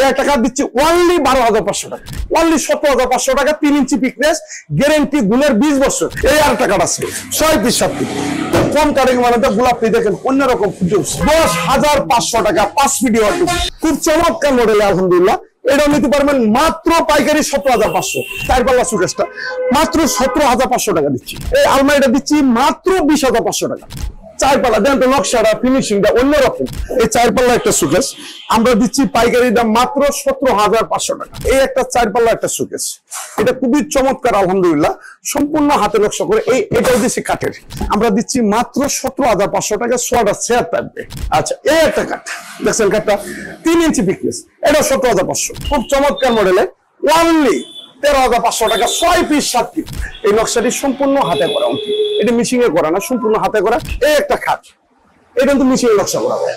এই একটা খাট দিচ্ছি অনলি 12,500 টাকা, অনলি 17,500 টাকা, 3 ইঞ্চি পিকনেস, গ্যারেন্টি গুণের 20 বছর। এই আর একটা খাট আছে 6 পিস 7 পিস, কম কাটিং মানে গোলাপটি দেখেন অন্যরকম 10,500 টাকা 5 ভিডিও, খুব চমৎকার মডেল আলহামদুলিল্লাহ। এটাও নিতে পারবেন মাত্র পাইকারি 17,500। 4 পাল্লা সুকেসটা মাত্র 17,500 টাকা দিচ্ছি। এই আলমারিটা দিচ্ছি মাত্র 20,500 টাকা। 4 পাল্লা দেন তো, নকশাটা ফিনিশিংটা অন্যরকম। এই 4 পাল্লা একটা সুকেস আমরা দিচ্ছি পাইকারি দাম মাত্র 17,500 টাকা। এই একটা 4 পাল্লা একটা সুকেস, এটা খুবই চমৎকার আলহামদুলিল্লাহ, সম্পূর্ণ হাতে নকশা করে। এটাও দিচ্ছি কাঠের, আমরা দিচ্ছি মাত্র 17,500 টাকা। সোয়াটা চেয়ার থাকবে। আচ্ছা, এই একটা কাঠ দেখছেন, কাঠটা 3 ইঞ্চি পিকনেস, এটা 17,500, খুব চমৎকার মডেলে, অনলি 13,500 টাকা, 6 পিস 7 পিস। এই নকশাটি সম্পূর্ণ হাতে করা, এটা মিশিং এ করা না, সম্পূর্ণ হাতে করা। এই একটা খাট, এটা কিন্তু মিশিং এ নকশা করা হয়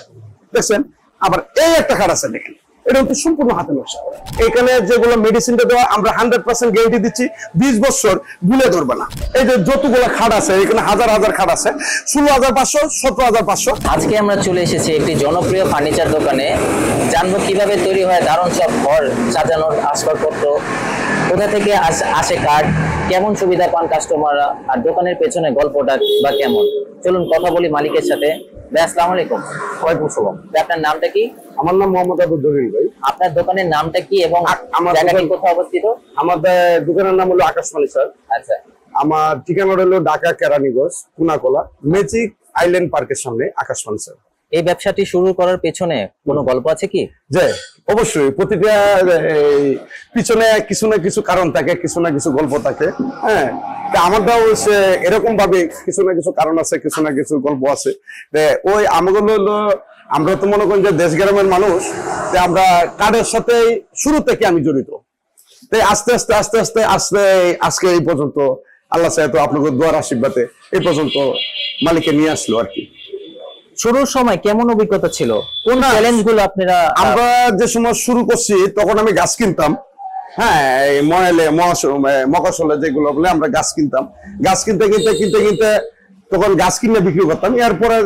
দেখছেন। আবার এই একটা খাট আছে দেখেন, এটা কিন্তু সম্পূর্ণ হাতে নকশা করা। এখানে যেগুলো মেডিসিনটা দেওয়া আমরা 100% গ্যারান্টি দিচ্ছি, 20 বছর গুলে ধরবে না। এই যে যতগুলো খাট আছে এখানে হাজার হাজার খাট আছে, 16,500, 17,500। আজকে আমরা চলে এসেছি একটি জনপ্রিয় ফার্নিচার দোকানে, জানবো কিভাবে তৈরি হয় দারুণ সব ঘর সাজানোর আসবাবপত্র, কোথা থেকে আসে কাঠ, কেমন সুবিধা পান কাস্টমাররা, আর দোকানের পেছনে গল্পটা বা কেমন। চলুন কথা বলি মালিকের সাথে। ভাই আসসালামু আলাইকুম। ওয়ালাইকুম আসসালাম। আপনার নামটা কি? আমার নাম মোহাম্মদ আব্দুল জলিল ভাই। আপনার দোকানের নামটা কি এবং আমার জায়গাটি কোথায় অবস্থিত? আমাদের দোকানের নাম হলো আকাশবাণী স্যার। আচ্ছা, আমার ঠিকানা হলো ঢাকা কেরানীগঞ্জ কুনাকলা ম্যাজিক আইল্যান্ড পার্কের সামনে আকাশবাণী স্যার। এই ব্যবসাটি শুরু করার পেছনে কোনো গল্প আছে কি? যে অবশ্যই প্রতিটা পিছনে কিছু না কিছু কারণ থাকে, কিছু না কিছু গল্প থাকে। হ্যাঁ, আমারটাও এরকম ভাবে কিছু না কিছু কারণ আছে, কিছু না কিছু গল্প আছে। ওই আমাগুলো হলো, আমরা তো মনে করেন যে দেশ গ্রামের মানুষ, আমরা কাঠের সাথে শুরু থেকে আমি জড়িত। তাই আস্তে আস্তে আস্তে আস্তে আস্তে আজকে এই পর্যন্ত আল্লাহ চাহে তো আপনাদের দোয়ার আশীর্বাদে এই পর্যন্ত মালিকে নিয়ে আসলো আর কি। শুরুর সময় কেমন অভিজ্ঞতা ছিল? কোন চ্যালেঞ্জ গুলো আপনারা? আমরা যে সময় শুরু করছি তখন আমি গাছ কিনতাম। হ্যাঁ, ময়লে মকাশলে যেগুলো বলে আমরা গাছ কিনতাম। গাছ কিনতে কিনতে কিনতে কিনতে তখন গাছ কিনে বিক্রি করতাম। এরপরে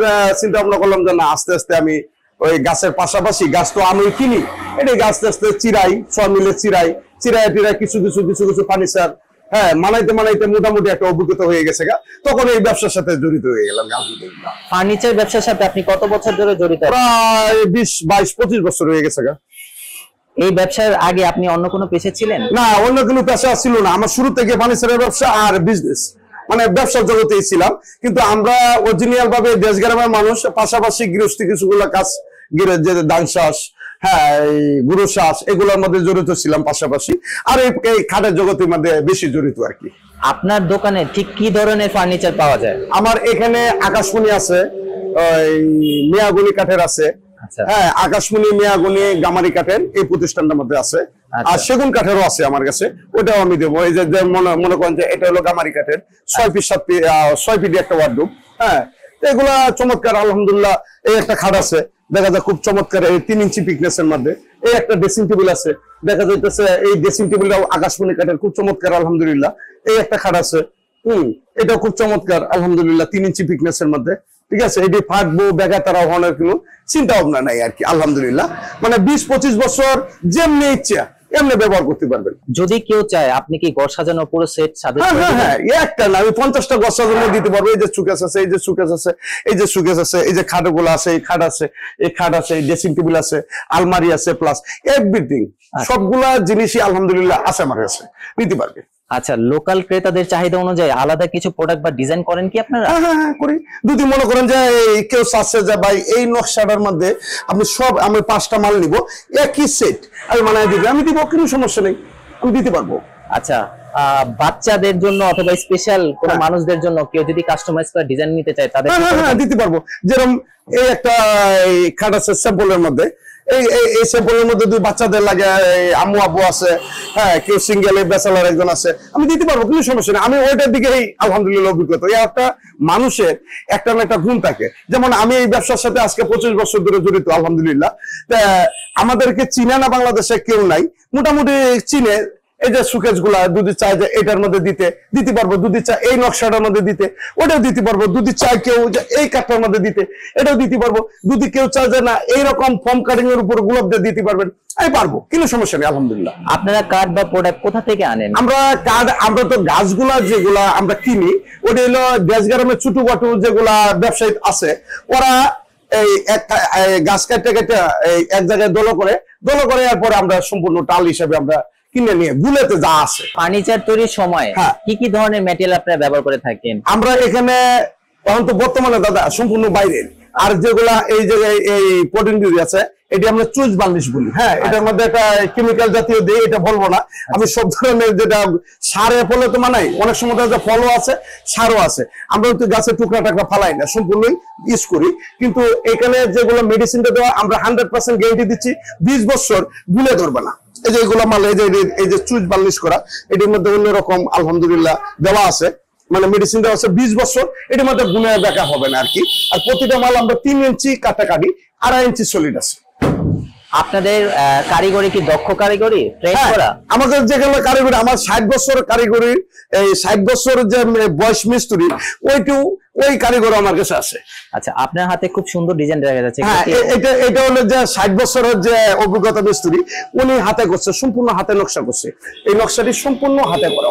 চিন্তা ভাবনা করলাম যে না, আস্তে আস্তে আমি ওই গাছের পাশাপাশি গাছ তো আমি কিনি, এটা আস্তে আস্তে চিরাই, সব মিলে চিরাই টিরাই কিছু কিছু কিছু কিছু ফার্নিচার হ্যাঁ মানাইতে মানাইতে মোটামুটি একটা অভিজ্ঞতা হয়ে গেছে। তখন এই ব্যবসার সাথে জড়িত হয়ে গেলাম। ফার্নিচার ব্যবসার সাথে আপনি কত বছর ধরে জড়িত? প্রায় 20, 22, 25 বছর হয়ে গেছে। এই ব্যবসার আগে আপনি অন্য কোনো পেশা ছিলেন? না, অন্য কোনো পেশা ছিল না। আমার শুরু থেকে ফার্নিচারের ব্যবসা আর বিজনেস, মানে ব্যবসার জগতেই ছিলাম। কিন্তু আমরা অরিজিনাল ভাবে দেশ গ্রামের মানুষ, পাশাপাশি গৃহস্থী কিছুগুলো কাজ, যে ধান চাষ, হ্যাঁ গরু চাষ, এগুলোর মধ্যে জড়িত ছিলাম পাশাপাশি। আর এই খাটের জগতের মধ্যে বেশি জড়িত আর কি। আপনার দোকানে ঠিক কি ধরনের ফার্নিচার পাওয়া যায়? আমার এখানে আকাশমণি আছে, মিয়াগুনি কাঠের আছে। হ্যাঁ, আকাশমণি, মিয়াগুনি, গামারি কাঠের এই প্রতিষ্ঠানটার মধ্যে আছে। আর সেগুন কাঠেরও আছে আমার কাছে, ওটাও আমি দেবো। এই যে মনে করেন যে এটা হলো গামারি কাঠের 6 ফিট 6 ফিট একটা ওয়ার্ডরোব। হ্যাঁ, এগুলা চমৎকার আলহামদুলিল্লাহ। এই একটা খাট আছে দেখা যায় খুব চমৎকার, এই 3 ইঞ্চি পিকনেস এর মধ্যে। এই একটা ড্রেসিং টেবিল আছে দেখা যাইতেছে, এই ড্রেসিং টেবিলটাও আকাশমণি কাঠের, খুব চমৎকার আলহামদুলিল্লাহ। এই একটা খাট আছে, এটাও খুব চমৎকার আলহামদুলিল্লাহ, 3 ইঞ্চি পিকনেস এর মধ্যে। ঠিক আছে, এটি ফাটবো ব্যাগা তারা হওয়ার কোনো চিন্তা ভাবনা নাই আর কি আলহামদুলিল্লাহ। মানে 20-25 বছর যেমনি ইচ্ছা এমনি ব্যবহার করতে পারবেন। যদি কেউ চায়, আপনি কি ঘর সাজানো পুরো সেট সাজাতে পারবেন? হ্যাঁ, একটা না, আমি 50টা ঘর সাজানো দিতে পারবো। এই যে সুকেস আছে, এই যে সুকেস আছে, এই যে সুকেস আছে, এই যে খাটগুলো আছে, এই খাট আছে, এই খাট আছে, এই ড্রেসিং টেবিল আছে, আলমারি আছে, প্লাস এভরিথিং সবগুলা জিনিসই আলহামদুলিল্লাহ আছে আমার কাছে, নিতে পারবে। আচ্ছা, লোকাল ক্রেতাদের চাহিদা অনুযায়ী আলাদা কিছু প্রোডাক্ট বা ডিজাইন করেন কি আপনারা? হ্যাঁ, করি। যদি মনে করেন যে কেউ চাচ্ছে যে ভাই এই নকশাটার মধ্যে আপনি সব, আমি 5টা মাল নিব, একই সেট আমি বানাই দিবে, আমি দিব, কোনো সমস্যা নেই, আমি দিতে পারবো। আচ্ছা, বাচ্চাদের জন্য অথবা স্পেশাল কোন মানুষদের জন্য কেউ যদি কাস্টমাইজ করে ডিজাইন নিতে চায় তাদের দিতে পারবো। যেরকম এই একটা খাট আছে স্যাম্পলের মধ্যে, এই স্যাম্পলের মধ্যে 2 বাচ্চাদের লাগে, আম্মু আব্বু আছে, হ্যাঁ কেউ সিঙ্গেল, ব্যাচেলর একজন আছে, আমি দিতে পারবো, কোনো সমস্যা নেই। আমি ওইটার দিকে আলহামদুলিল্লাহ অভিজ্ঞতা। এই একটা মানুষের একটা না একটা গুণ থাকে। যেমন আমি এই ব্যবসার সাথে আজকে 25 বছর ধরে জড়িত আলহামদুলিল্লাহ। আমাদেরকে চিনে না বাংলাদেশে কেউ নাই, মোটামুটি চিনে এই যে সুকেজ গুলা যদি চাই যে এটার মধ্যে দিতে পারবো, যদি চাই এই নকশাটার মধ্যে দিতে ওটাও দিতে পারবো, যদি চাই কেউ যে এই কাঠটার মধ্যে দিতে এটাও দিতে পারবো, যদি কেউ চায় যে না এইরকম ফর্ম কাটিং এর উপর গোলাপ দিয়ে দিতে পারবেন, আমি পারবো, কোনো সমস্যা নেই আলহামদুলিল্লাহ। আপনারা কাঠ বা প্রোডাক্ট কোথা থেকে আনেন? আমরা কাঠ, আমরা তো গাছগুলা যেগুলা আমরা কিনি ওটা হলো দেশগ্রামের ছোট বাটু যেগুলা ব্যবসায়ী আছে, ওরা এই গাছ কাটতে কেটে এক জায়গায় দোলো করে এরপরে আমরা সম্পূর্ণ টাল হিসেবে আমরা কিনে নিয়ে গুলেতে যা আছে। ফার্নিচার তৈরির সময় কি কি ধরনের ম্যাটেরিয়াল আপনারা ব্যবহার করে থাকেন? আমরা এখানে তো বর্তমানে দাদা সম্পূর্ণ বাইরের, আর যেগুলা এই জায়গায় এই পটেন্টি আছে এটি আমরা চুজ বার্নিশ বলি। হ্যাঁ, এটার মধ্যে একটা কেমিক্যাল জাতীয় দিই, এটা বলবো না আমি। সব ধরনের যেটা সারে ফলে তো মানাই, অনেক সময় ফলও আছে সারও আছে। আমরা তো গাছের টুকরা টাকরা ফালাই না, সম্পূর্ণই ইউজ করি। কিন্তু এখানে যেগুলো মেডিসিনটা দেওয়া আমরা 100% গ্যারান্টি দিচ্ছি, 20 বছর গুলে ধরবে না। এই যে এগুলো মাল, এই যে চুজ বার্নিশ করা, এটির মধ্যে অন্যরকম আলহামদুলিল্লাহ দেওয়া আছে, মানে মেডিসিন দেওয়া আছে 20 বছর, এটির মধ্যে গুনে দেখা হবে না আর কি। আর প্রতিটা মাল আমরা 3 ইঞ্চি কাটাকাটি, 2.5 ইঞ্চি সলিড আছে। আপনাদের কারিগরি কি দক্ষ কারিগরি ট্রেন করা? আমাদের যেগুলো কারিগরি, আমার 60 বছর কারিগরি, এই 60 বছর যে বয়স মিস্ত্রি, ওই কারিগর আমার কাছে আছে। আচ্ছা, আপনার হাতে খুব সুন্দর ডিজাইন দেখা যাচ্ছে। হ্যাঁ, এটা হলো যে 60 বছরের যে অভিজ্ঞতা মিস্ত্রি, উনি হাতে করছে, সম্পূর্ণ হাতে নকশা করছে। এই নকশাটি সম্পূর্ণ হাতে করা,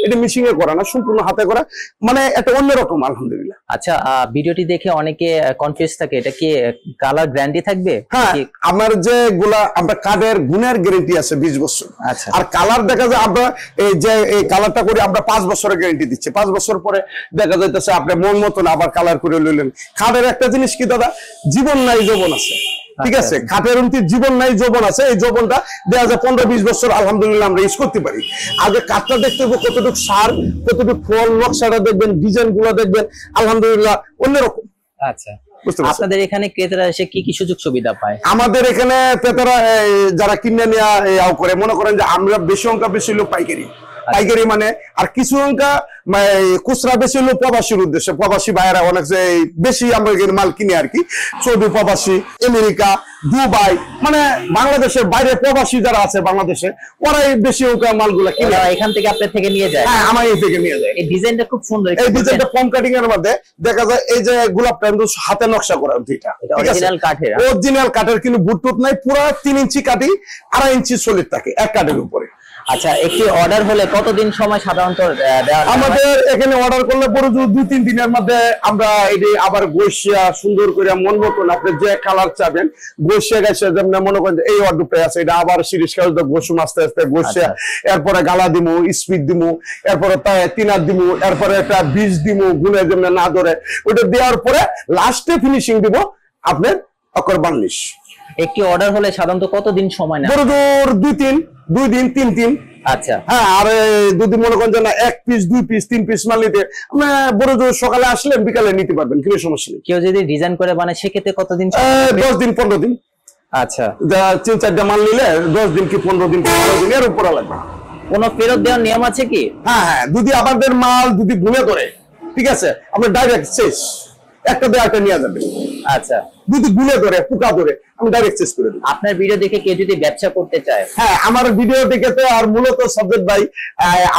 এটা মিশিং এ করা না, সম্পূর্ণ হাতে করা, মানে এটা অন্যরকম আলহামদুলিল্লাহ। আচ্ছা, ভিডিওটি দেখে অনেকে কনফিউজ থাকে, এটা কি কালার গ্যারান্টি থাকবে? হ্যাঁ, আমার যেগুলা আমরা কাঠের গুণের গ্যারান্টি আছে 20 বছর। আচ্ছা, আর কালার দেখা যায় আমরা এই যে এই কালারটা করি আমরা 5 বছরের গ্যারান্টি দিচ্ছি। 5 বছর পরে দেখা যাইতেছে আপনি মন মতন আবার কালার করে লইলেন। কাঠের একটা জিনিস কি দাদা, জীবন নাই যৌবন আছে, ঠিক আছে? কাঠের জীবন নাই যৌবন আছে, এই যৌবনটা দেখা যায় 15-20 বছর আলহামদুলিল্লাহ আমরা ইউজ করতে পারি। আগে কাঠটা দেখতে হবে কতটুকু সার, কতটুকু ফল, নকশাটা দেখবেন, ডিজাইন গুলো দেখবেন, আলহামদুলিল্লাহ অন্যরকম। আচ্ছা, আপনাদের এখানে ক্রেতারা এসে কি কি সুযোগ সুবিধা পায়? আমাদের এখানে ক্রেতারা যারা কিনে নেওয়া করে, মনে করেন যে আমরা বেশি অঙ্কা বেশি লোক পাইকারি মানে, আর কিছু অঙ্কা খুচরা বেশি হলো প্রবাসীর উদ্দেশ্যে। প্রবাসী ভাইয়েরা অনেক বেশি আমরা মাল কিনে আর কি, সৌদি প্রবাসী, আমেরিকা, দুবাই, মানে বাংলাদেশের বাইরে প্রবাসী যারা আছে বাংলাদেশে, ওরাই বেশি অঙ্কা মালগুলা কিনে এখান থেকে আপনার থেকে নিয়ে যায়। হ্যাঁ, আমার এই থেকে নিয়ে যায়। এই ডিজাইনটা খুব সুন্দর, এই ডিজাইনটা ফর্ম কাটিং এর মধ্যে দেখা যায় এই যে গোলাপটা হাতে নকশা করা, অরিজিনাল কাঠের, অরিজিনাল কাঠের, কিন্তু বুটটুট নাই, পুরো 3 ইঞ্চি কাটি, 2.5 ইঞ্চি সলিড থাকে এক কাঠের উপরে। আচ্ছা, একটি অর্ডার হলে কতদিন সময় সাধারণত দেওয়া? আমাদের এখানে অর্ডার করলে বড় 2-3 দিনের মধ্যে আমরা এটি আবার গোসিয়া সুন্দর করে মন মতন আপনি যে কালার চাবেন গোসিয়া গেছে, যেমন মনে করেন এই অর্ডারটা আছে, এটা আবার সিরিজ কাজ গোসুম আস্তে আস্তে গোসিয়া, এরপরে গালা দিমু, স্পিড দিমু, এরপরে তিনার দিমু, এরপরে একটা বীজ দিমু গুনে যেমন না ধরে, ওটা দেওয়ার পরে লাস্টে ফিনিশিং দিব আপনার অকর বার্নিশ। একটি অর্ডার হলে সাধারণত কতদিন সময় নেয়? বড় 2 দিন 3 দিন। আচ্ছা, হ্যাঁ, আর যদি মনে করেন যে না 1 পিস 2 পিস 3 পিস মাল নিতে, আমরা বড় জোর সকালে আসলেন বিকালে নিতে পারবেন, কোনো সমস্যা নেই। কেউ যদি ডিজাইন করে বানায় সেক্ষেত্রে কতদিন? 10 দিন 15 দিন। আচ্ছা, 3-4টা মাল নিলে 10 দিন কি 15 দিন 15 দিন এর উপরে লাগবে। কোনো ফেরত দেওয়ার নিয়ম আছে কি? হ্যাঁ, যদি আমাদের মাল যদি গুনে করে, ঠিক আছে, আমরা ডাইরেক্ট শেষ, একটা দিয়ে একটা নিয়ে যাবে। আচ্ছা, যদি গুনে ধরে পোকা ধরে আমি ডাইরেক্ট চেস করে দিই। আপনার ভিডিও দেখে কেউ যদি ব্যবসা করতে চায়? হ্যাঁ, আমার ভিডিও দেখে তো, আর মূলত সাজ্জাদ ভাই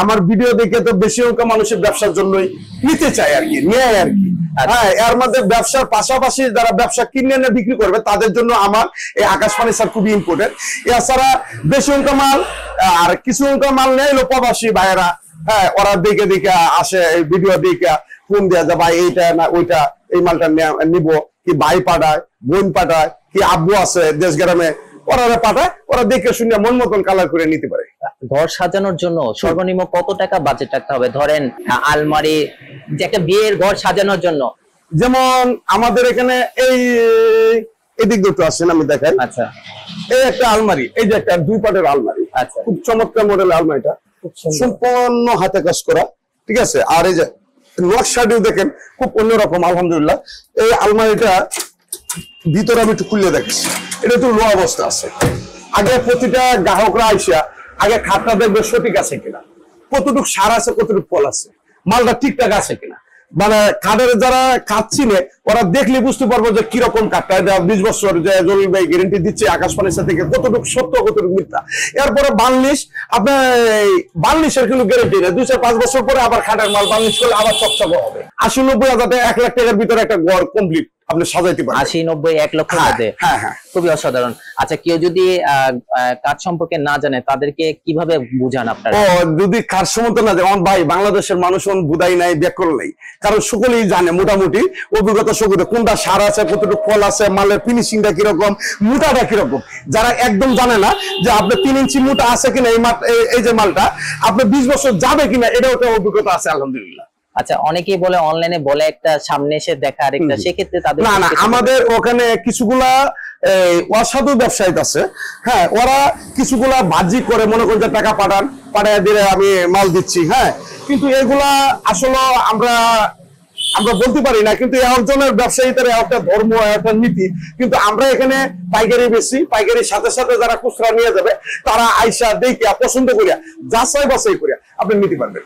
আমার ভিডিও দেখে তো বেশি অঙ্ক মানুষের ব্যবসার জন্যই নিতে চায় আর কি, নেয় আর কি। হ্যাঁ, এর মধ্যে ব্যবসার পাশাপাশি যারা ব্যবসা কিনে এনে বিক্রি করবে তাদের জন্য আমার এই আকাশ ফার্নিচার খুবই ইম্পর্টেন্ট। এছাড়া বেশি অঙ্ক মাল আর কিছু অঙ্ক মাল নেই প্রবাসী ভাইয়েরা, হ্যাঁ, ওরা দেখে দেখে আসে, এই ভিডিও দেখে ফোন দেওয়া যায়, ভাই এইটা না ওইটা, এই মালটা নিবো, কি ভাই পাঠায়, বোন পাঠায়, কি আব্বু আছে দেশ গ্রামে, ওরা পাঠায়, ওরা দেখে শুনে মন মতন কালার করে নিতে পারে। ঘর সাজানোর জন্য সর্বনিম্ন কত টাকা বাজেট রাখতে হবে? ধরেন আলমারি, যে একটা বিয়ের ঘর সাজানোর জন্য, যেমন আমাদের এখানে এদিক দুটো আসেন আমি দেখাই। আচ্ছা, এই একটা আলমারি, এই যে একটা 2 পাটের আলমারি, আচ্ছা, খুব চমৎকার মডেল আলমারিটা, সম্পূর্ণ হাতে কাজ করা, ঠিক আছে। আর এই যে নকশাটিও দেখেন খুব অন্যরকম আলহামদুলিল্লাহ। এই আলমারিটা ভিতরে আমি একটু খুলে দেখেছি, এটা একটু লো অবস্থা আছে। আগে প্রতিটা গ্রাহকরা আইসা আগে খাটটা দেখবে সঠিক আছে কিনা, কতটুকু সার আছে, কতটুকু ফল আছে, মালটা ঠিকঠাক আছে কিনা। মানে কাঠের যারা কাঠ চিনে ওরা দেখলে বুঝতে পারবো যে কিরকম কাঠটা, 20 বছর যে জলিল ভাই গ্যারেন্টি দিচ্ছে আকাশ ফার্নিচার থেকে, কতটুকু সত্য কতটুকু মিথ্যা। এরপরে বার্নিশ, আপনার বার্নিশের কিন্তু গ্যারেন্টি নেই, 2-4-5 বছর পরে আবার খাটের মাল বার্নিশ করলে আবার চকচকে হবে। 80-90 হাজার টাকা, 1 লাখ টাকার ভিতরে একটা ঘর কমপ্লিট আপনি সাজাইতে পারেন। 80-90-1 লক্ষের মধ্যে? হ্যাঁ হ্যাঁ, খুবই অসাধারণ। আচ্ছা, কেউ যদি কাঠ সম্পর্কে না জানে তাদেরকে কিভাবে বুঝান আপনারা? ও যদি কাঠ সম্বন্ধে না জানে, ভাই বাংলাদেশের মানুষ বুঝাই নাই, ব্যাকরণ নাই, কারণ সকলেই জানে মোটামুটি অভিজ্ঞতা সকলে কোনটা সার আছে, কতটুকু ফল আছে, মালের ফিনিশিংটা কিরকম, মোটাটা কিরকম। যারা একদম জানে না যে আপনার 3 ইঞ্চি মোটা আছে কিনা এই যে মালটা আপনার 20 বছর যাবে কিনা, এটাও একটা অভিজ্ঞতা আছে আলহামদুলিল্লাহ। আচ্ছা, অনেকেই বলে অনলাইনে বলে একটা, সামনে এসে দেখা আরেকটা, সেক্ষেত্রে তাদের না না, আমাদের ওখানে কিছুগুলা অসাধু ব্যবসায়ী আছে, হ্যাঁ, ওরা কিছুগুলা বাজি করে মনে করেন যে টাকা পাঠায় দিলে আমি মাল দিচ্ছি, হ্যাঁ, কিন্তু এগুলা আসলে আমরা বলতে পারি না, কিন্তু একজনের ব্যবসায়ীদের একটা ধর্ম, একটা নীতি। কিন্তু আমরা এখানে পাইকারি বেশি, পাইকারির সাথে সাথে যারা খুচরা নিয়ে যাবে তারা আইসা দেখিয়া পছন্দ করিয়া যাচাই বাছাই করিয়া আপনি নিতে পারবেন।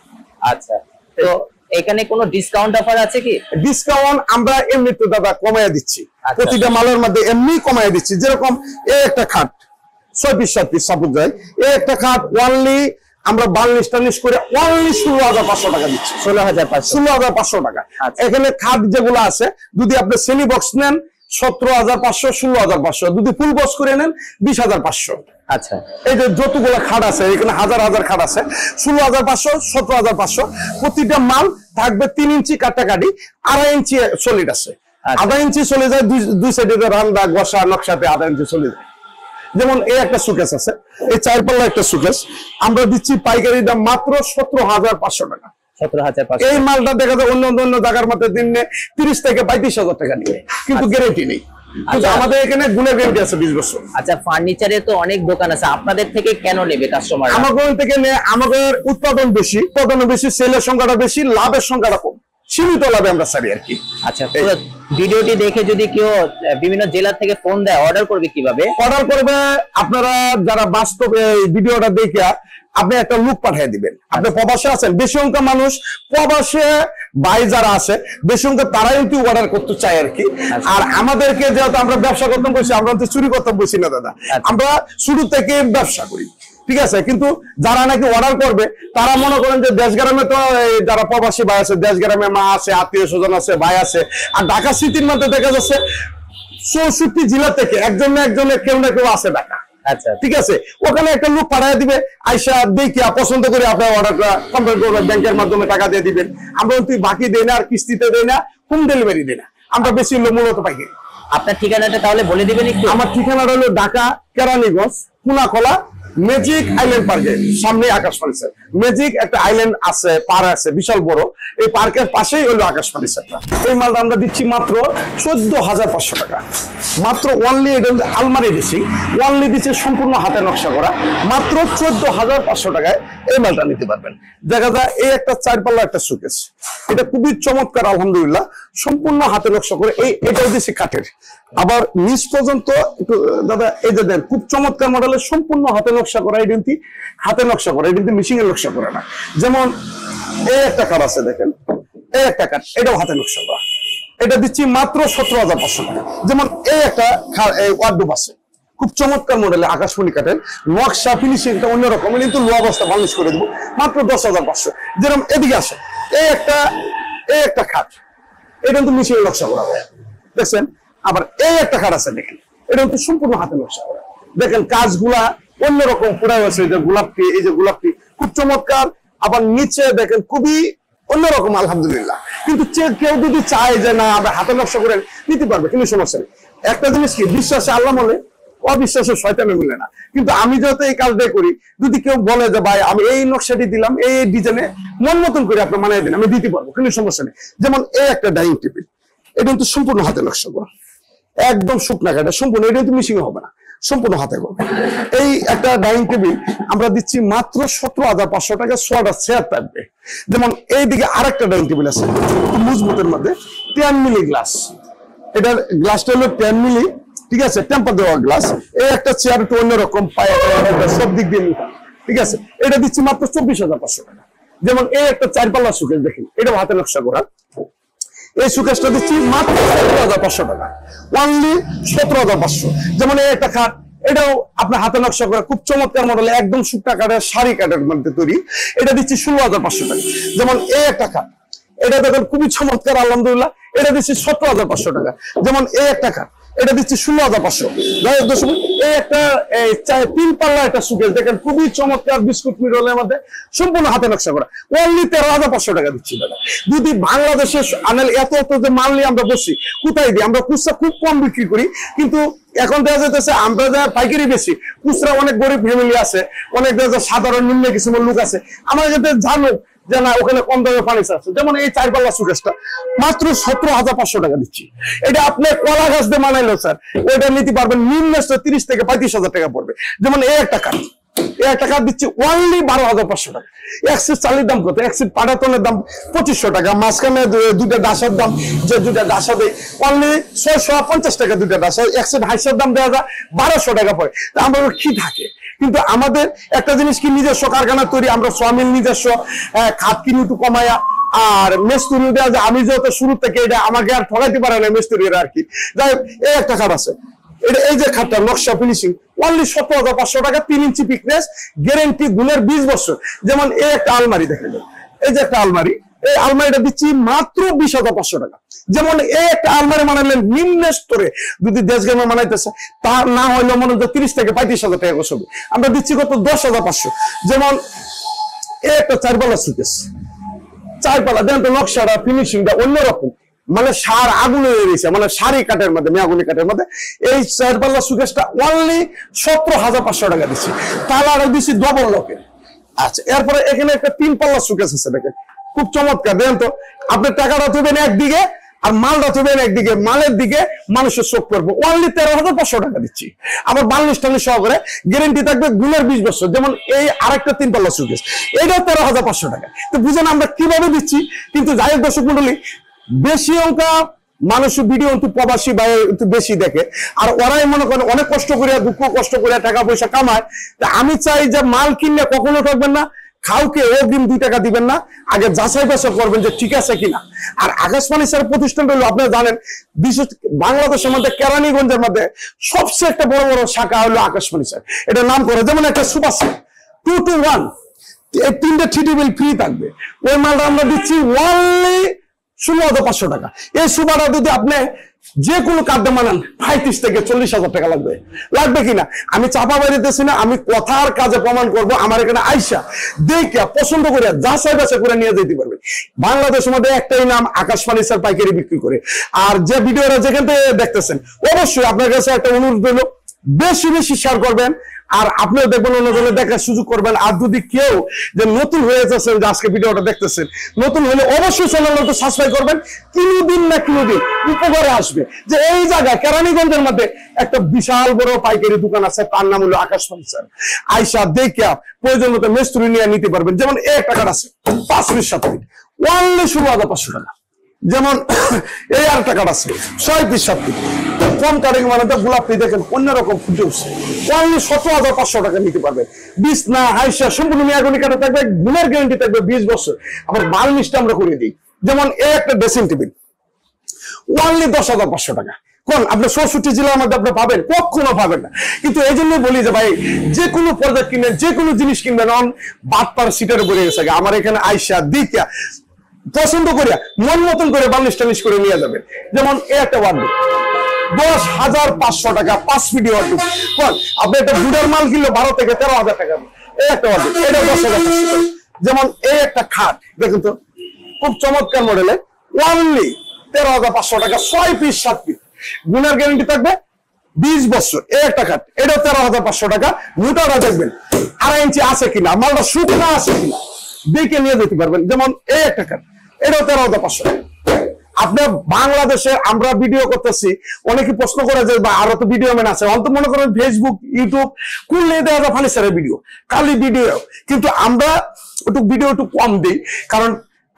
আচ্ছা, তো এখানে কোনো ডিসকাউন্ট অফার আছে কি? ডিসকাউন্ট আমরা এমনিতে দাদা কমাইয়া দিচ্ছি, প্রতিটা মালের মধ্যে এমনি কমাইয়া দিচ্ছি। যেরকম এই একটা খাট 6 পিস 7 পিস সাপোজ যায়, এই একটা খাট অনলি আমরা 42-43 করে অনলি 16,500 টাকা দিচ্ছি। 16,500 টাকা। এখানে খাট যেগুলো আছে, যদি আপনি সেমি বক্স নেন 17,500, 16,500, যদি ফুল বক্স করে নেন 20,500। আচ্ছা, এই যে যতগুলো খাট আছে এখানে হাজার হাজার খাট আছে, 16,500, 17,500। প্রতিটা মাল থাকবে 3 ইঞ্চি কাটাকাটি, 2.5 ইঞ্চি সলিড আছে। 1/2 ইঞ্চি চলে যায় দুই সাইডে রান্দা গসা নকশাতে 1/2 ইঞ্চি চলে যায়। যেমন এই একটা সুকেস আছে, এই 4 পাল্লা একটা সুকেস আমরা দিচ্ছি পাইকারি দাম মাত্র 17,500 টাকা। 17,500। এই মালটা দেখা যায় অন্য জায়গার মধ্যে দিনে 30 থেকে 35,000 টাকা নিবে, কিন্তু গ্যারেন্টি নেই। কিন্তু আমাদের এখানে গুণের গ্যারেন্টি আছে 20 বছর। আচ্ছা, ফার্নিচারে তো অনেক দোকান আছে, আপনাদের থেকে কেন নেবে কাস্টমার? আমাদের থেকে আমাদের উৎপাদন বেশি, সেলের সংখ্যাটা বেশি, লাভের সংখ্যাটা কম, সীমিত লাভে আমরা ছাড়ি আর কি। আচ্ছা, পুরো ভিডিওটি দেখে যদি কেউ বিভিন্ন জেলা থেকে ফোন দেয়, অর্ডার করবে কিভাবে? অর্ডার করবে আপনারা যারা বাস্তবে এই ভিডিওটা দেখে আপনি একটা লুক পাঠিয়ে দিবেন। আপনি প্রবাসে আছেন, বেশি সংখ্যা মানুষ প্রবাসে ভাই যারা আছে বেশি সংখ্যা তারাই কিন্তু অর্ডার করতে চায় আর কি। আর আমাদেরকে যেহেতু আমরা ব্যবসা করতাম বলছি, আমরা তো চুরি করতাম বলছি না দাদা, আমরা শুরু থেকে ব্যবসা করি, ঠিক আছে। কিন্তু যারা নাকি অর্ডার করবে তারা মনে করেন যে দেশ গ্রামে তো যারা প্রবাসী ভাই আছে, দেশ গ্রামে মা আছে, আত্মীয় স্বজন আছে, ভাই আছে। আর ঢাকা সিটির মধ্যে দেখা যাচ্ছে 64 জেলা থেকে একজনের কেউ না কেউ আছে ঢাকা। আচ্ছা, ঠিক আছে, ওখানে একটা লোক পাঠিয়ে দিবে, আইসা দেখিয়া পছন্দ করে আপনার অর্ডারটা কমপ্লিট করবেন, ব্যাংকের মাধ্যমে টাকা দিয়ে দিবেন। আমরা কিন্তু বাকি দেই না, আর কিস্তিতে দেই না, হোম ডেলিভারি দেই না, আমরা বেশি মূলত পাইকারি। আপনার ঠিকানাটা তাহলে বলে দিবেন একটু? আমার ঠিকানাটা হলো ঢাকা কেরানীগঞ্জ কুনাখলা ম্যাজিক আইল্যান্ড পার্কের সামনে আকাশ ফার্নিচার। ম্যাজিক একটা আইল্যান্ড আছে, পার্ক আছে বিশাল বড়, এই পার্কের পাশেই হলো আকাশ ফার্নিচারটা। এই মালটা আমরা দিচ্ছি মাত্র 14,500 টাকা। মাত্র অনলি, এটা আলমারি দিচ্ছি, অনলি দিচ্ছি সম্পূর্ণ হাতে নকশা করা, মাত্র 14,500 টাকায় এই মালটা নিতে পারবেন। দেখা যায় এই একটা 4 পাল্লা একটা সুকেস, এটা খুবই চমৎকার আলহামদুলিল্লাহ, সম্পূর্ণ হাতে নকশা করে। এটাও দিচ্ছি কাঠের, আবার নিচ পর্যন্ত একটু দাদা এই যে দেন, খুব চমৎকার মডেলের, সম্পূর্ণ হাতে নকশা করা। এই কিন্তু হাতে নকশা করা, এই কিন্তু মেশিন এর নকশা করা না। যেমন এই একটা কাঠ আছে দেখেন, এই একটা কাঠ, এটাও হাতে নকশা করা, এটা দিচ্ছি মাত্র 17,500 টাকা। যেমন এই একটা ওয়ার্ডরোব আছে, খুব চমৎকার মডেলের আকাশমণি কাঠের, নকশা ফিনিশিংটা অন্যরকম, কিন্তু লো অবস্থা বার্নিশ করে দেবো মাত্র 10,500। যেরকম এদিকে আসে এই একটা খাট, এটা কিন্তু মেশিন এর নকশা করা হয়, দেখছেন। আবার এই একটা খাট আছে দেখেন, এটা কিন্তু সম্পূর্ণ হাতে নকশা করা, দেখেন কাজগুলা অন্যরকম পুরা হয়েছে। এই যে গোলাপটি খুব চমৎকার, আবার নিচে দেখেন খুবই অন্যরকম আলহামদুলিল্লাহ। কিন্তু কেউ যদি চায় যে না আমরা হাতে নকশা করে নিতে পারবে, কিন্তু সমস্যা নেই। একটা জিনিস কি, বিশ্বাসে আল্লাহ বলে, অবিশ্বাসে শয়তানে মিলে না। কিন্তু আমি যেহেতু এই কাজটাই করি, যদি কেউ বলে যে ভাই আমি এই নকশাটি দিলাম, এই ডিজাইনে মন মতন করে আপনি মানিয়ে দিন, আমি দিতে পারবো, কিন্তু সমস্যা নেই। যেমন এই একটা ডাইনিং টেবিল, এটা কিন্তু সম্পূর্ণ হাতে নকশা করা, একদম শুকনা কাটা সম্পূর্ণ, এটা কিন্তু মিশিং হবে না, সম্পূর্ণ হাতে করবে। এই একটা ডাইনিং টেবিল আমরা দিচ্ছি মাত্র 17,500 টাকা, 6টা চেয়ার থাকবে। যেমন এইদিকে আরেকটা ডাইনিং টেবিল আছে মজবুতের মধ্যে, 10 মিলি গ্লাস, এটার গ্লাসটা হলো 10 মিলি, ঠিক আছে, টেম্পার দেওয়া গ্লাস। এই একটা চেয়ার একটু অন্যরকম, পায়ে সব দিক দিয়ে নিতে, ঠিক আছে। এটা দিচ্ছি মাত্র 24,500 টাকা, যেমন এই একটা 4 পাল্লা সুকেশ দেখেন, এটাও হাতে নকশা করা। এই সুকেশটা দিচ্ছি মাত্র 17,500 টাকা, অনলি 17,500। যেমন এই একটা খাট, এটাও আপনার হাতে নকশা করা, খুব চমৎকার মডেল, একদম শুকনা কাঠের শাড়ি কাঠের মধ্যে তৈরি, এটা দিচ্ছি 16,500 টাকা। যেমন এই একটা খাট, এটা দেখেন খুবই চমৎকার, আলহামদুলিল্লাহ, এটা দিচ্ছি 17,500 টাকা। যেমন এই একটা খাট, এটা দিচ্ছি 16,500। এই একটা 3 পাল্লা একটা সুকেশ দেখেন, খুবই চমৎকার, বিস্কুট মিরলের মধ্যে, সম্পূর্ণ হাতে নকশা করা, অনলি 13,500 টাকা দিচ্ছি দাদা। যদি বাংলাদেশে আনেল এত যে মাল নিয়ে আমরা বসছি, কোথায় দিই আমরা? খুচরা খুব কম বিক্রি করি, কিন্তু এখন দেখা যাচ্ছে আমরা যা পাইকারি বেশি, খুচরা অনেক গরিব ফ্যামিলি আছে, অনেক দেখা যায় সাধারণ নিম্ন কিছু লোক আছে, আমার যাতে জানো যে না ওখানে কম দামে ফার্নিচার আছে। যেমন এই 4 পাল্লা সুকেশটা মাত্র 17,500 টাকা দিচ্ছি। এটা আপনি কলা গাছ দিয়ে বানাইলো স্যার, ওইটা নিতে পারবেন নিম্ন 30 থেকে 35,000 টাকা পড়বে। যেমন এই একটা কাঠ, এই একটা কাঠ দিচ্ছি অনলি 12,500 টাকা। এক সিট চালির দাম কত? এক সিট পাটাতনের দাম 2500 টাকা, মাঝখানে দুইটা ডাসার দাম, যে দুইটা ডাসা দেয় অনলি 650 টাকা দুইটা ডাসা, এক সিট হাইসের দাম দেওয়া যায় 1200 টাকা পড়ে। আমরা কি থাকে, কিন্তু আমাদের একটা জিনিস কি, নিজস্ব কারখানা তৈরি, আমরা সোয়ামিল নিজস্ব খাত কিনি একটু কমায়া, আর মেস্তুরি দেওয়া যায়। আমি যেহেতু শুরু থেকে এটা আমাকে আর ঠকাইতে পারে না মেস্তুরিরা আর কি। যাই হোক, এই একটা খাট আছে, এটা এই যে খাটটা নকশা ফিনিশিং, অনলি 17,500 টাকা, 3 ইঞ্চি পিকনেস, গ্যারেন্টি গুণের 20 বছর। যেমন এই একটা আলমারি দেখেন, এই যে একটা আলমারি, এই আলমারিটা দিচ্ছি মাত্র 20,500 টাকা। যেমন এই একটা আলমারি বানালেন নিম্ন স্তরে, যদি দেশ গ্রামে বানাইতেছে, তা না হইলে মনে হয় 30 থেকে 35,000 টাকা বসবে, আমরা দিচ্ছি কত? 10,500। যেমন এই একটা 4 পাল্লা সুকেশ, 4 পাল্লা দেখেন তো, নকশাটা ফিনিশিংটা অন্যরকম, মানে সার আগুনে রয়েছে, মানে শাড়ি কাঠের মধ্যে, মেয়াগুনি কাঠের মধ্যে। এই 4 পাল্লা সুকেশটা অনলি 17,500 টাকা দিচ্ছি, তাহলে দিচ্ছি ডবল লকের। আচ্ছা, এরপরে এখানে একটা 3 পাল্লা সুকেশ আছে দেখেন, খুব চমৎকার। দেখেন তো, আপনার টাকাটা থবেন একদিকে আর মালটা থবেন একদিকে, মালের দিকে মানুষের চোখ পড়বে, অনলি 13,500 টাকা দিচ্ছি। আবার বার্নিশ টার্নিশ সহকারে, গ্যারেন্টি থাকবে গুণের 20 বছর। যেমন এই আরেকটা 3 পাল্লা সুকেশ, এটাও 13,500 টাকা। তো বুঝেন আমরা কিভাবে দিচ্ছি। কিন্তু যাই হোক দর্শক মন্ডলী, বেশি অঙ্ক মানুষ ভিডিও একটু প্রবাসী বা একটু বেশি দেখে, আর ওরাই মনে করেন অনেক কষ্ট করে, দুঃখ কষ্ট করে টাকা পয়সা কামায়। তা আমি চাই যে মাল কিনলে কখনো থাকবেন না, কাউকে অগ্রিম 2 টাকা দিবেন না, আগে যাচাই বাছাই করবেন যে ঠিক আছে কিনা। আর আকাশ ফার্নিচার প্রতিষ্ঠান হলো, আপনারা জানেন, বিশেষ বাংলাদেশের মধ্যে কেরানীগঞ্জের মধ্যে সবচেয়ে একটা বড় বড় শাখা হলো আকাশ ফার্নিচার, এটা নাম করে। যেমন একটা সুপার সেট 2 to 1, এই 3টে থ্রি টেবিল ফ্রি থাকবে, ওই মালটা আমরা দিচ্ছি অনলি 16,500 টাকা। এই সুপারটা যদি আপনি যে কোনো কার্ডে মানান 35 থেকে 40,000 টাকা লাগবে কিনা আমি চাপা বাড়িতেছি না, আমি কথার কাজে প্রমাণ করব। আমার এখানে আইসা দেখে পছন্দ করে যাচাই বাছাই করে নিয়ে যেতে পারবে। বাংলাদেশের মধ্যে একটাই নাম, আকাশ ফার্নিচার পাইকারি বিক্রি করে। আর যে ভিডিওটা যেখান থেকে দেখতেছেন, অবশ্যই আপনার কাছে একটা অনুরোধ হলো, বেশি বেশি শেয়ার করবেন, আর আপনিও দেখবেন, অন্যজনের দেখার সুযোগ করবেন। আর যদি কেউ যে নতুন হয়ে যাচ্ছেন, যে আজকে ভিডিওটা দেখতেছেন, নতুন হলে অবশ্যই চ্যানেলটা সাবস্ক্রাইব করবেন। কোনোদিন না কোনোদিন উপকারে আসবে যে এই জায়গায় কেরানীগঞ্জের মধ্যে একটা বিশাল বড় পাইকারি দোকান আছে, তার নাম হলো আকাশ ফার্নিচার। আইসা দেখে প্রয়োজন মতো মিস্ত্রি নিয়ে নিতে পারবেন। যেমন এক টাকার আছে 5 পিস 7 পিস, অনলি 16,500 টাকা। যেমন এই আর টাকার আছে 6 পিস 7 পিস, কম কাটিং মানে গোলাপি দেখেন অন্যরকম ফুটে উঠছে, অনলি 17,500 টাকা নিতে পারবেন। বিছনা হাইসা সম্পূর্ণ মেয়াগুনি কাটা থাকবে, গুণের গ্যারান্টি থাকবে 20 বছর। আবার বার্নিশটা আমরা করে দিই। যেমন এই একটা ড্রেসিং টেবিল, অনলি 10,500 টাকা। কোন আপনি 64 জেলার মধ্যে আপনি পাবেন? কখনো পাবেন না। কিন্তু এই জন্য বলি যে ভাই, যে কোনো প্রোডাক্ট কিনবেন, যে কোনো জিনিস কিনবেন, অন বাটপার সিটারে বলে গেছে, আমার এখানে আইসা দিকা পছন্দ করিয়া মন মতন করে বার্নিশ টার্নিশ করে নিয়ে যাবেন। যেমন এই একটা ওয়ার্ডরোব 10,500 টাকা, 5 ফিট ওয়ার্ডরোব। কোন আপনি একটা বুড়ার মাল কিনলো 12 থেকে 13,000 টাকা, এই একটা ওয়ার্ডরোব, এটা 10,500। যেমন এই একটা খাট দেখুন তো, খুব চমৎকার মডেলের, অনলি 13,500 টাকা, 6 পিস 7 পিস, গুণের গ্যারান্টি থাকবে 20 বছর। এই একটা খাট, এটাও 13,500 টাকা। মোটাটা দেখবেন 2.5 ইঞ্চি আছে কিনা, মালটা শুকনা আছে কিনা দেখে নিয়ে যেতে পারবেন। যেমন এই একটা খাট, এটাও 13,500 টাকা। আপনার বাংলাদেশে আমরা ভিডিও করতেছি, অনেকে প্রশ্ন করে যে আরো তো ভিডিও ম্যান আছে, অন্ত মনে করেন ফেসবুক ইউটিউব খুললে দেওয়া যায় ফার্নিচারের ভিডিও, খালি ভিডিও। কিন্তু আমরা একটু ভিডিও একটু কম দিই, কারণ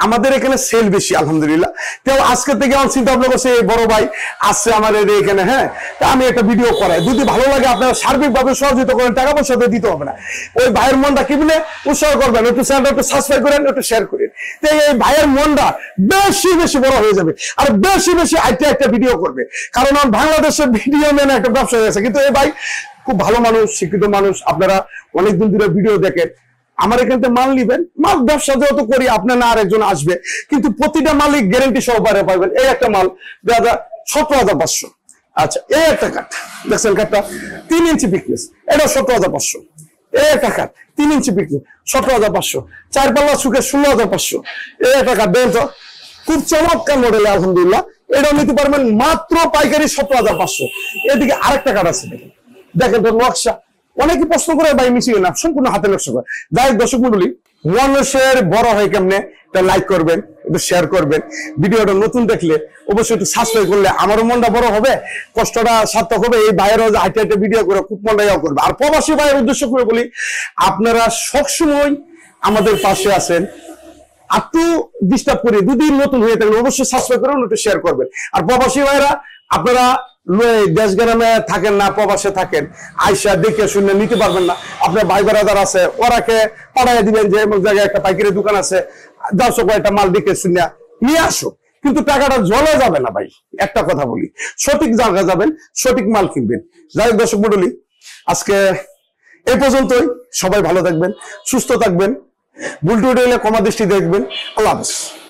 আমাদের এখানে সেল বেশি আলহামদুলিল্লাহ। তো আজকে থেকে আমার চিন্তা ভাবনা করছে এই বড় ভাই আসছে আমাদের এখানে, হ্যাঁ, তা আমি একটা ভিডিও করাই, যদি ভালো লাগে আপনারা সার্বিকভাবে সহযোগিতা করেন, টাকা পয়সা দিয়ে দিতে হবে না, ওই ভাইয়ের মনটা কি বলে উৎসাহ করবেন, একটু চ্যানেলটা একটু সাবস্ক্রাইব করেন, একটু শেয়ার করেন, তো এই ভাইয়ের মনটা বেশি বেশি বড় হয়ে যাবে আর বেশি বেশি একটা ভিডিও করবে। কারণ আমার বাংলাদেশের ভিডিও মেনে একটা ব্যবসা হয়ে গেছে, কিন্তু এই ভাই খুব ভালো মানুষ, শিক্ষিত মানুষ, আপনারা অনেকদিন ধরে ভিডিও দেখেন। আমার এখান থেকে মাল নিবেন, মাল ব্যবসা যেহেতু করি আপনার না আরেকজন আসবে, কিন্তু প্রতিটা মালিক গ্যারেন্টি সহকারে পাবেন। এই একটা মাল 17,500। আচ্ছা, এই একটা কাঠ দেখছেন, কাঠটা 3 ইঞ্চি পিকনেস, এটা 17,500। এই একটা কাঠ 3 ইঞ্চি পিকনেস 17,500। 4 পাল্লা সুখে 16,500। এই একটা কাঠ দেন তো, খুব চমৎকার মডেল আলহামদুলিল্লাহ, এটাও নিতে পারবেন মাত্র পাইকারি 17,500। এদিকে আরেকটা কাঠ আছে, দেখেন তো নকশা, অনেকে প্রশ্ন করে ভাই মিশিয়ে না, সম্পূর্ণ হাতে নকশা করে। যাই হোক দর্শক মন্ডলী, মানুষের বড় হয় কেমনে, লাইক করবেন, একটু শেয়ার করবেন, ভিডিওটা নতুন দেখলে অবশ্যই একটু সাবস্ক্রাইব করলে আমারও মনটা বড় হবে, কষ্টটা সার্থক হবে। এই ভাইয়েরও হাইটে হাইটে ভিডিও করে খুব মনটা ইয়া করবে। আর প্রবাসী ভাইয়ের উদ্দেশ্য করে বলি, আপনারা সবসময় আমাদের পাশে আছেন, একটু ডিস্টার্ব করি, যদি নতুন হয়ে থাকলে অবশ্যই সাবস্ক্রাইব করবেন, একটু শেয়ার করবেন। আর প্রবাসী ভাইরা আপনারা দেশ গ্রামে থাকেন না, প্রবাসে থাকেন, আইসা দেখে শুনে নিতে পারবেন না, আপনার ভাই বেড়াদার আছে, ওরাকে পাঠাইয়া দিবেন যে এমন জায়গায় একটা পাইকারি দোকান আছে, 10 কয়েকটা মাল দেখে শুনে নিয়ে আসো, কিন্তু টাকাটা জলে যাবে না ভাই। একটা কথা বলি, সঠিক জায়গায় যাবেন, সঠিক মাল কিনবেন। যাই হোক দর্শক মন্ডলী, আজকে এই পর্যন্তই। সবাই ভালো থাকবেন, সুস্থ থাকবেন, ভুল টুটি হলে ক্ষমা দৃষ্টি দেখবেন। আল্লাহ হাফেজ।